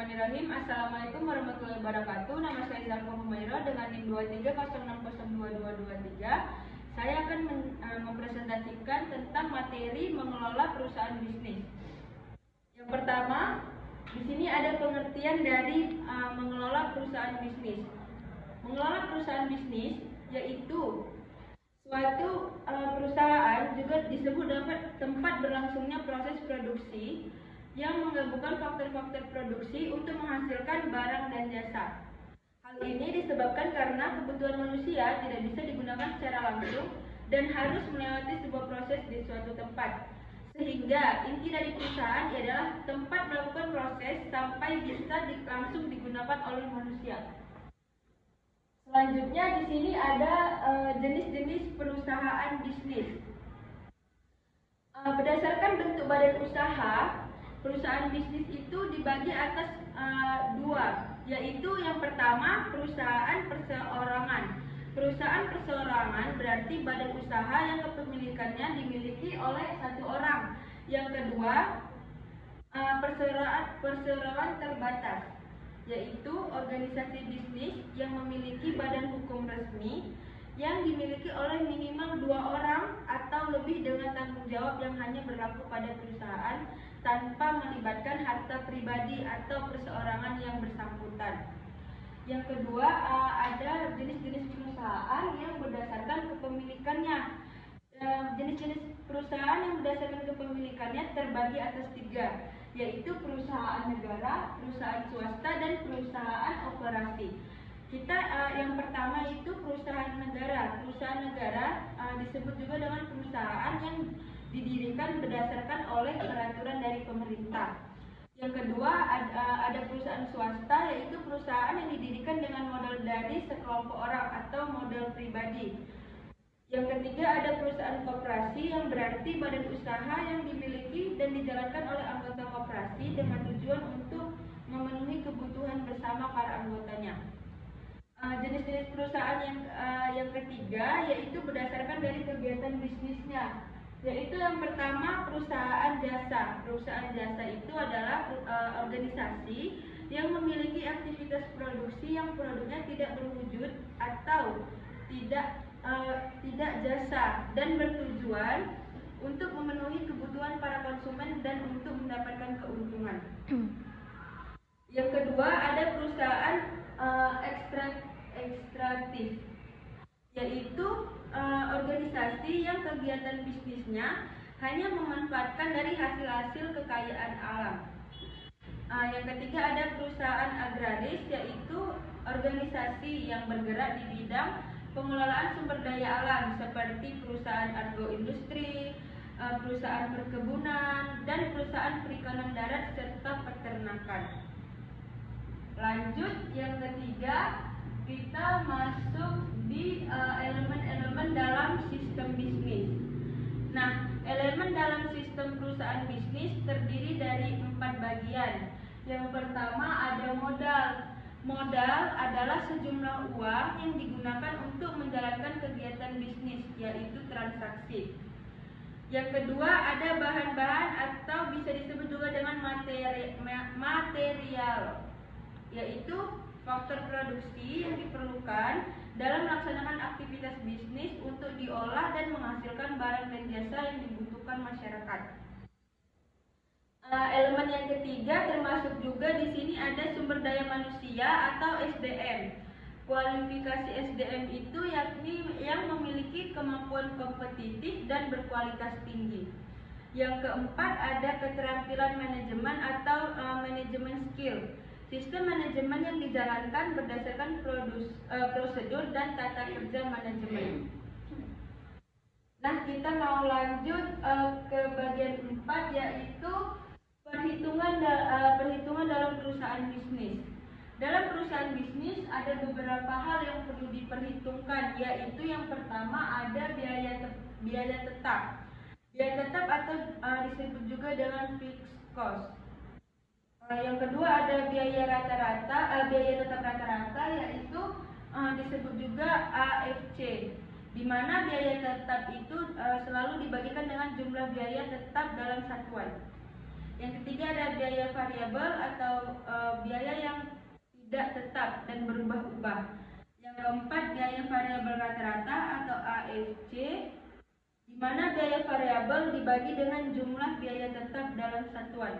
Bismillahirrahmanirrahim. Assalamualaikum warahmatullahi wabarakatuh. Nama saya Zalfa Humaira dengan NIM 23060223. Saya akan mempresentasikan tentang materi mengelola perusahaan bisnis. Yang pertama, di sini ada pengertian dari mengelola perusahaan bisnis. Mengelola perusahaan bisnis yaitu suatu perusahaan juga disebut dapat tempat berlangsungnya proses produksi yang menggabungkan faktor-faktor produksi untuk menghasilkan barang dan jasa. Hal ini disebabkan karena kebutuhan manusia tidak bisa digunakan secara langsung dan harus melewati sebuah proses di suatu tempat. Sehingga inti dari perusahaan adalah tempat melakukan proses sampai bisa langsung digunakan oleh manusia. Selanjutnya di sini ada jenis-jenis perusahaan bisnis. Berdasarkan bentuk badan usaha, perusahaan bisnis itu dibagi atas dua, yaitu yang pertama perusahaan perseorangan. Perusahaan perseorangan berarti badan usaha yang kepemilikannya dimiliki oleh satu orang. Yang kedua, perseorangan terbatas, yaitu organisasi bisnis yang memiliki badan hukum resmi yang dimiliki oleh minimal 2 orang atau lebih dengan tanggung jawab yang hanya berlaku pada perusahaan tanpa melibatkan harta pribadi atau perseorangan yang bersangkutan. Yang kedua, ada jenis-jenis perusahaan yang berdasarkan kepemilikannya. Jenis-jenis perusahaan yang berdasarkan kepemilikannya terbagi atas 3, yaitu perusahaan negara, perusahaan swasta, dan perusahaan operasi. Yang pertama itu perusahaan negara. Perusahaan negara disebut juga dengan perusahaan yang didirikan berdasarkan oleh peraturan dari pemerintah. Yang kedua ada perusahaan swasta, yaitu perusahaan yang didirikan dengan modal dari sekelompok orang atau modal pribadi. Yang ketiga ada perusahaan koperasi, yang berarti badan usaha yang dimiliki dan dijalankan oleh anggota koperasi dengan tujuan untuk memenuhi kebutuhan bersama para anggotanya. Jenis-jenis perusahaan yang ketiga yaitu berdasarkan dari kegiatan bisnisnya, yaitu yang pertama perusahaan jasa. Perusahaan jasa itu adalah organisasi yang memiliki aktivitas produksi yang produknya tidak berwujud atau tidak jasa dan bertujuan untuk memenuhi kebutuhan para konsumen dan untuk mendapatkan keuntungan. Yang kedua ada perusahaan ekstraktif, yaitu organisasi yang kegiatan bisnisnya hanya memanfaatkan dari hasil-hasil kekayaan alam. Yang ketiga ada perusahaan agraris, yaitu organisasi yang bergerak di bidang pengelolaan sumber daya alam seperti perusahaan agroindustri, perusahaan perkebunan, dan perusahaan perikanan darat serta peternakan. Lanjut, yang ketiga kita masuk di elemen-elemen dalam sistem bisnis. Nah, elemen dalam sistem perusahaan bisnis terdiri dari 4 bagian. Yang pertama ada modal. Modal adalah sejumlah uang yang digunakan untuk menjalankan kegiatan bisnis, yaitu transaksi. Yang kedua ada bahan-bahan atau bisa disebut juga dengan material, yaitu faktor produksi yang diperlukan dalam melaksanakan aktivitas bisnis untuk diolah dan menghasilkan barang dan jasa yang dibutuhkan masyarakat. Elemen yang ketiga termasuk juga di sini ada sumber daya manusia atau SDM. Kualifikasi SDM itu yakni yang memiliki kemampuan kompetitif dan berkualitas tinggi. Yang keempat ada keterampilan manajemen atau manajemen skill. Sistem manajemen yang dijalankan berdasarkan prosedur dan tata kerja manajemen. Nah, kita mau lanjut ke bagian 4, yaitu perhitungan dalam perusahaan bisnis. Dalam perusahaan bisnis ada beberapa hal yang perlu diperhitungkan, yaitu yang pertama ada biaya tetap. Biaya tetap atau disebut juga dengan fixed cost. Yang kedua ada biaya tetap rata-rata, yaitu disebut juga AFC, di mana biaya tetap itu selalu dibagikan dengan jumlah biaya tetap dalam satuan. Yang ketiga ada biaya variabel atau biaya tetap dan berubah-ubah. Yang keempat, biaya variabel rata-rata atau AFC, di mana biaya variabel dibagi dengan jumlah biaya tetap dalam satuan.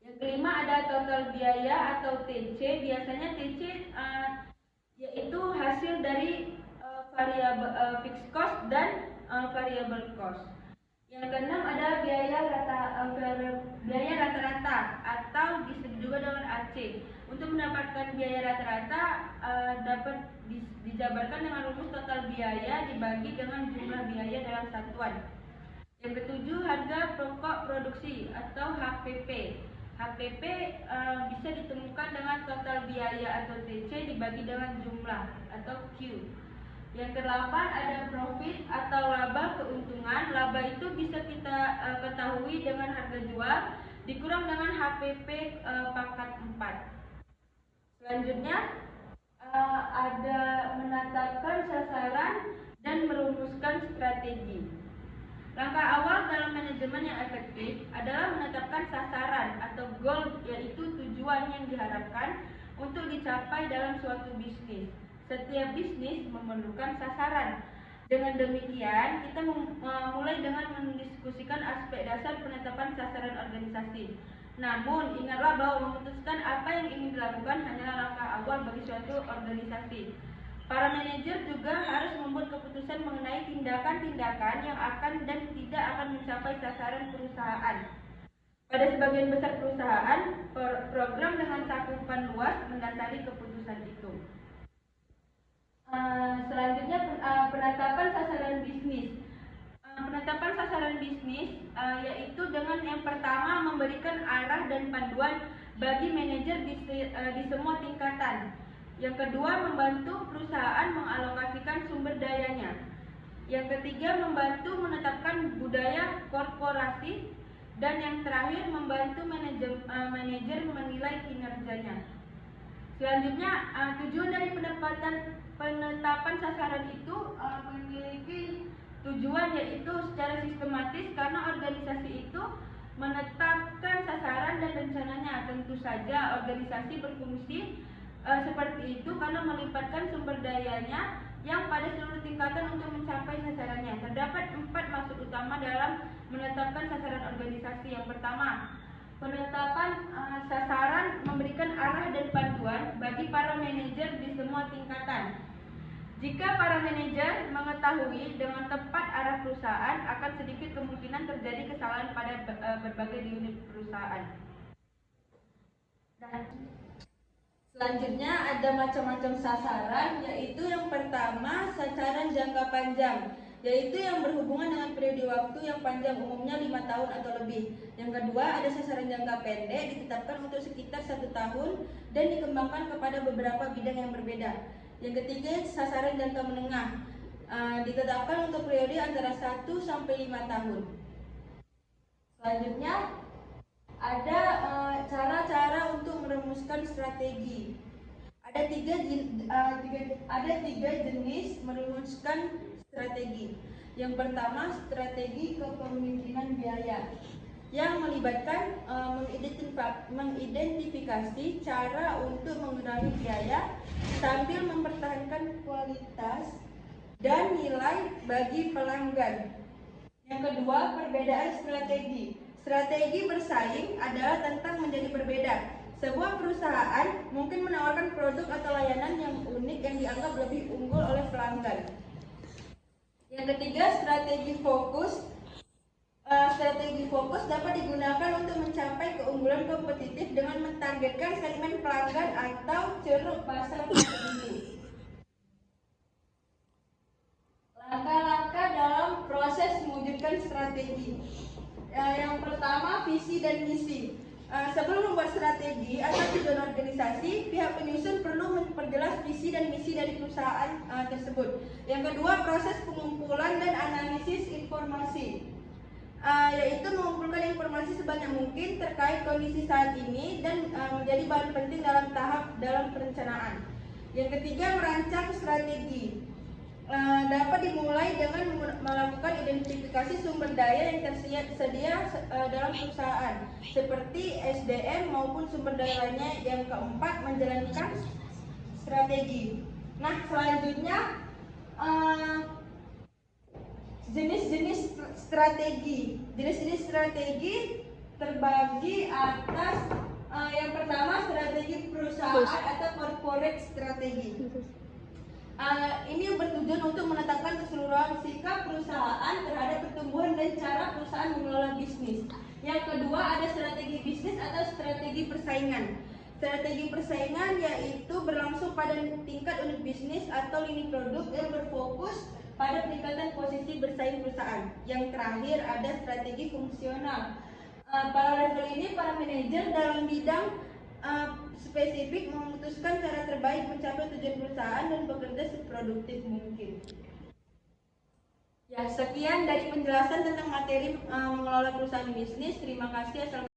Yang kelima ada total biaya atau TC. Biasanya TC yaitu hasil dari variabel fixed cost dan variable cost. Yang keenam ada biaya rata-rata atau disebut juga dengan AC. Untuk mendapatkan biaya rata-rata dapat dijabarkan dengan rumus total biaya dibagi dengan jumlah biaya dalam satuan. Yang ketujuh, harga pokok produksi atau HPP. HPP bisa ditemukan dengan total biaya atau TC dibagi dengan jumlah atau Q. Yang kedelapan ada profit atau laba keuntungan. Laba itu bisa kita ketahui dengan harga jual dikurang dengan HPP pangkat 4. Selanjutnya ada menetapkan sasaran dan merumuskan strategi. Langkah awal dalam manajemen yang efektif adalah menetapkan sasaran atau goal, yaitu tujuan yang diharapkan untuk dicapai dalam suatu bisnis. Setiap bisnis memerlukan sasaran. Dengan demikian, kita mulai dengan mendiskusikan aspek dasar penetapan sasaran organisasi. Namun, ingatlah bahwa memutuskan apa yang ingin dilakukan hanyalah langkah awal bagi suatu organisasi. Para manajer juga harus membuat keputusan mengenai tindakan-tindakan yang akan dan tidak akan mencapai sasaran perusahaan. Pada sebagian besar perusahaan, program dengan cakupan luas mendasari keputusan itu. Selanjutnya penetapan sasaran bisnis. Penetapan sasaran bisnis yaitu dengan yang pertama memberikan arah dan panduan bagi manajer di semua tingkatan. Yang kedua, membantu perusahaan mengalokasikan sumber dayanya. Yang ketiga, membantu menetapkan budaya korporasi. Dan yang terakhir, membantu manajer menilai kinerjanya. Selanjutnya, tujuan dari penetapan sasaran itu memiliki tujuan, yaitu secara sistematis, karena organisasi itu menetapkan sasaran dan rencananya. Tentu saja organisasi berfungsi seperti itu karena melibatkan sumber dayanya yang pada seluruh tingkatan untuk mencapai sasarannya. Terdapat 4 maksud utama dalam menetapkan sasaran organisasi. Yang pertama, penetapan sasaran memberikan arah dan panduan bagi para manajer di semua tingkatan. Jika para manajer mengetahui dengan tepat arah perusahaan, akan sedikit kemungkinan terjadi kesalahan pada berbagai unit perusahaan. Dan selanjutnya ada macam-macam sasaran, yaitu yang pertama sasaran jangka panjang, yaitu yang berhubungan dengan periode waktu yang panjang, umumnya 5 tahun atau lebih. Yang kedua ada sasaran jangka pendek, ditetapkan untuk sekitar 1 tahun dan dikembangkan kepada beberapa bidang yang berbeda. Yang ketiga sasaran jangka menengah, ditetapkan untuk periode antara 1 sampai 5 tahun. Selanjutnya ada cara-cara untuk merumuskan strategi. Ada tiga jenis merumuskan strategi. Yang pertama, strategi kepemimpinan biaya, yang melibatkan mengidentifikasi cara untuk mengurangi biaya sambil mempertahankan kualitas dan nilai bagi pelanggan. Yang kedua, perbedaan strategi. Strategi bersaing adalah tentang menjadi berbeda. Sebuah perusahaan mungkin menawarkan produk atau layanan yang unik yang dianggap lebih unggul oleh pelanggan. Yang ketiga, strategi fokus. Strategi fokus dapat digunakan untuk mencapai keunggulan kompetitif dengan mentargetkan segmen pelanggan atau ceruk pasar tertentu. Langkah-langkah dalam proses mewujudkan strategi. Yang pertama, visi dan misi. Sebelum membuat strategi atau tujuan organisasi, pihak penyusun perlu memperjelas visi dan misi dari perusahaan tersebut. Yang kedua, proses pengumpulan dan analisis informasi, yaitu mengumpulkan informasi sebanyak mungkin terkait kondisi saat ini dan menjadi bahan penting dalam perencanaan. Yang ketiga, merancang strategi. dapat dimulai dengan melakukan identifikasi sumber daya yang tersedia dalam perusahaan, seperti SDM maupun sumber daya lainnya. Yang keempat, menjalankan strategi. Nah, selanjutnya jenis-jenis strategi. Jenis-jenis strategi terbagi atas yang pertama, strategi perusahaan atau corporate strategi. Ini bertujuan untuk menetapkan keseluruhan sikap perusahaan terhadap pertumbuhan dan cara perusahaan mengelola bisnis. Yang kedua, ada strategi bisnis atau strategi persaingan. Strategi persaingan yaitu berlangsung pada tingkat unit bisnis atau lini produk yang berfokus pada peningkatan posisi bersaing perusahaan. Yang terakhir, ada strategi fungsional. Pada level ini, para manajer dalam bidang spesifik memutuskan cara terbaik mencapai tujuan perusahaan dan bekerja seproduktif mungkin. Ya, sekian dari penjelasan tentang materi mengelola perusahaan bisnis. Terima kasih.